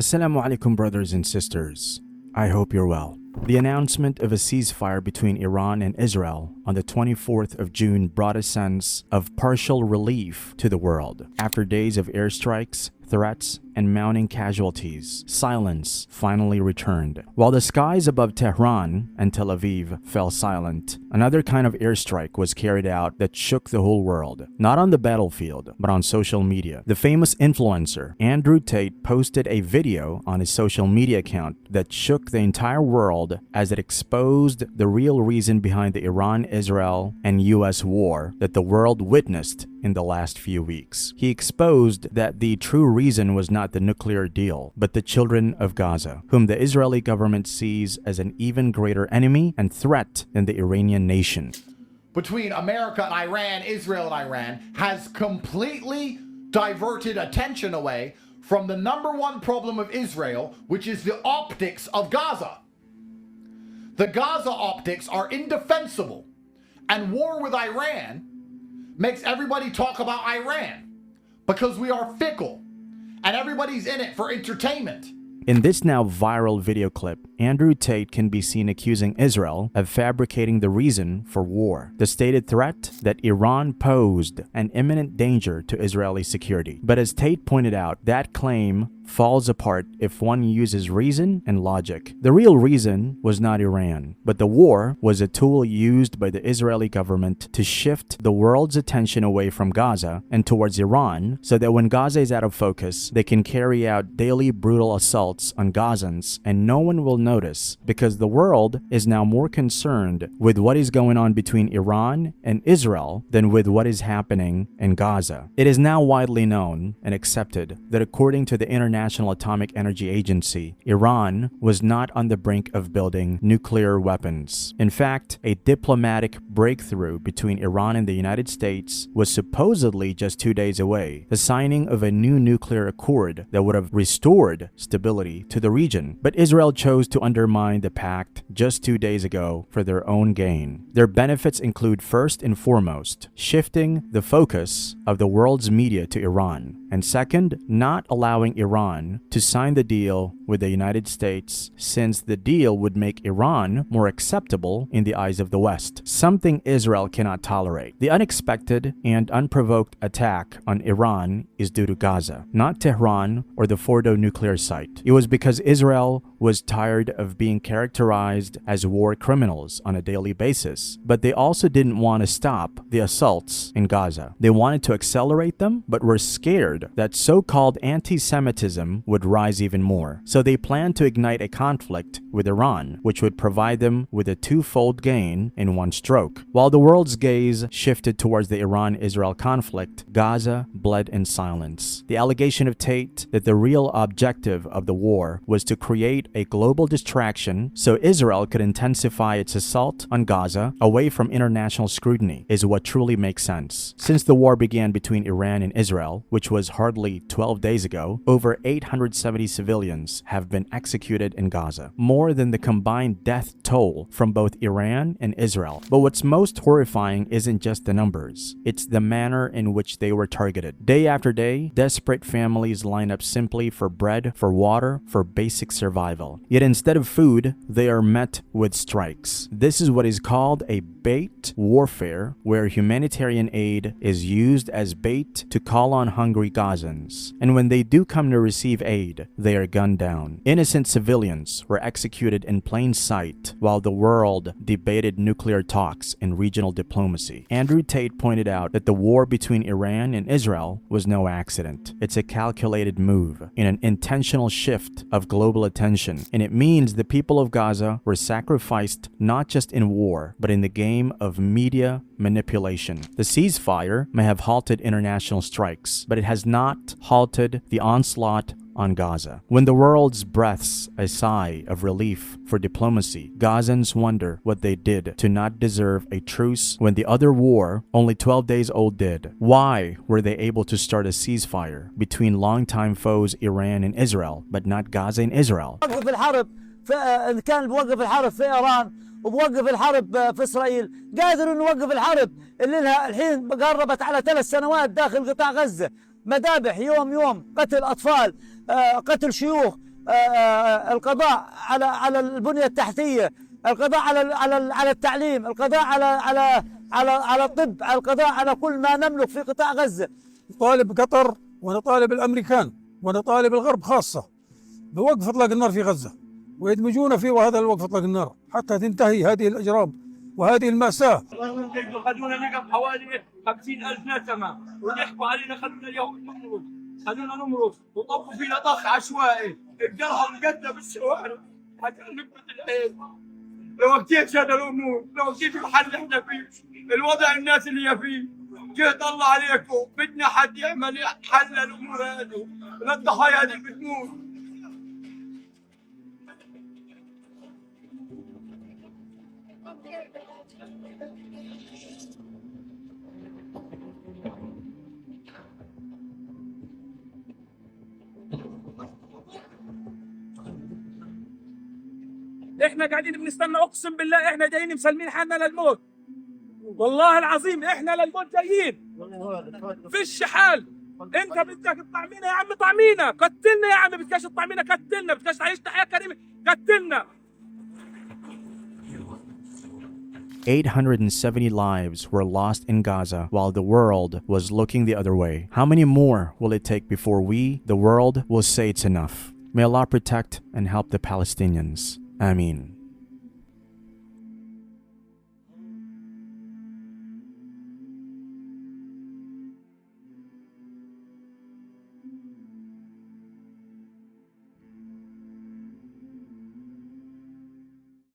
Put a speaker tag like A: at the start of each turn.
A: Assalamu alaikum, brothers and sisters. I hope you're well. The announcement of a ceasefire between Iran and Israel on the 24th of June brought a sense of partial relief to the world. After days of airstrikes, threats, and mounting casualties, silence finally returned. While the skies above Tehran and Tel Aviv fell silent, another kind of airstrike was carried out that shook the whole world. Not on the battlefield, but on social media. The famous influencer, Tate, posted a video on his social media account that shook the entire world as it exposed the real reason behind the Iran-Israel and US war that the world witnessed in the last few weeks. He exposed that the true reason was not the nuclear deal, but the children of Gaza, whom the Israeli government sees as an even greater enemy and threat than the Iranian nation.
B: Between America and Iran, Israel and Iran, has completely diverted attention away from the number one problem of Israel, which is the optics of Gaza. The Gaza optics are indefensible, and war with Iran makes everybody talk about Iran because we are fickle and everybody's in it for entertainment.
A: In this now viral video clip, Tate can be seen accusing Israel of fabricating the reason for war, the stated threat that Iran posed an imminent danger to Israeli security. But as Tate pointed out, that claim falls apart if one uses reason and logic. The real reason was not Iran, but the war was a tool used by the Israeli government to shift the world's attention away from Gaza and towards Iran, so that when Gaza is out of focus, they can carry out daily brutal assaults on Gazans and no one will notice, because the world is now more concerned with what is going on between Iran and Israel than with what is happening in Gaza. It is now widely known and accepted that according to the International Atomic Energy Agency, Iran was not on the brink of building nuclear weapons. In fact, a diplomatic breakthrough between Iran and the United States was supposedly just 2 days away, the signing of a new nuclear accord that would have restored stability to the region. But Israel chose to undermine the pact just 2 days ago for their own gain. Their benefits include, first and foremost, shifting the focus of the world's media to Iran, and second, not allowing Iran to sign the deal with the United States, since the deal would make Iran more acceptable in the eyes of the West, something Israel cannot tolerate. The unexpected and unprovoked attack on Iran is due to Gaza, not Tehran or the Fordo nuclear site. It was because Israel was tired of being characterized as war criminals on a daily basis, but they also didn't want to stop the assaults in Gaza. They wanted to accelerate them, but were scared that so-called anti-Semitism would rise even more. So they planned to ignite a conflict with Iran, which would provide them with a twofold gain in one stroke. While the world's gaze shifted towards the Iran-Israel conflict, Gaza bled in silence. The allegation of Tate that the real objective of the war was to create a global distraction so Israel could intensify its assault on Gaza away from international scrutiny is what truly makes sense. Since the war began between Iran and Israel, which was hardly 12 days ago, over 870 civilians have been executed in Gaza, more than the combined death toll from both Iran and Israel. But what's most horrifying isn't just the numbers, it's the manner in which they were targeted. Day after day, desperate families line up simply for bread, for water, for basic survival. Yet instead of food, they are met with strikes. This is what is called a bait warfare, where humanitarian aid is used as bait to call on hungry Gazans. And when they do come to receive aid, they are gunned down. Innocent civilians were executed in plain sight while the world debated nuclear talks and regional diplomacy. Tate pointed out that the war between Iran and Israel was no accident. It's a calculated move in an intentional shift of global attention, and it means the people of Gaza were sacrificed not just in war, but in the game of media manipulation. The ceasefire may have halted international strikes, but it has not halted the onslaught on Gaza. When the world breathes a sigh of relief for diplomacy, Gazans wonder what they did to not deserve a truce when the other war, only 12 days old, did. Why were they able to start a ceasefire between longtime foes Iran and Israel, but not Gaza and Israel?
C: كان بوقف الحرب في إيران وبوقف الحرب في إسرائيل، قادر إنه يوقف الحرب اللي لها الحين قربت على 3 سنوات داخل قطاع غزة، مذابح يوم يوم، قتل أطفال، قتل شيوخ، القضاء على البنية التحتية، القضاء على التعليم، القضاء على الطب، القضاء على كل ما نملك في قطاع غزة.
D: طالب قطر ونطالب الأمريكان ونطالب الغرب خاصة بوقف إطلاق النار في غزة، ويدمجون في هذا الوقف إطلاق النار حتى تنتهي هذه الإجرام وهذه المأساة.
E: خلونا نقف حوالي 50,000 نسمة ونحكوا علينا، خلونا اليهود نمرض، خلونا نمرض وطبوا فينا طخ عشوائي، الجرحى مقتلة بالشوارع حتى نكبت العين. لو وقتيت هذا الأمور، لو وقتيت الحل احنا فيه، الوضع الناس اللي هي فيه، جهد الله عليكم، بدنا حد يعمل حل الأمور هذه، للضحايا هذه بتموت. احنا قاعدين بنستنى، اقسم بالله احنا جايين مسلمين حالنا للموت، والله العظيم احنا للموت جايين، فيش حال. انت بدك تطعمينا يا عم طعمينا، قتلنا يا عم، بدكش تطعمينا قتلنا، بدكش تعيشنا حياة كريمة قتلنا.
A: 870 lives were lost in Gaza while the world was looking the other way. How many more will it take before we, the world, will say it's enough? May Allah protect and help the Palestinians. Ameen.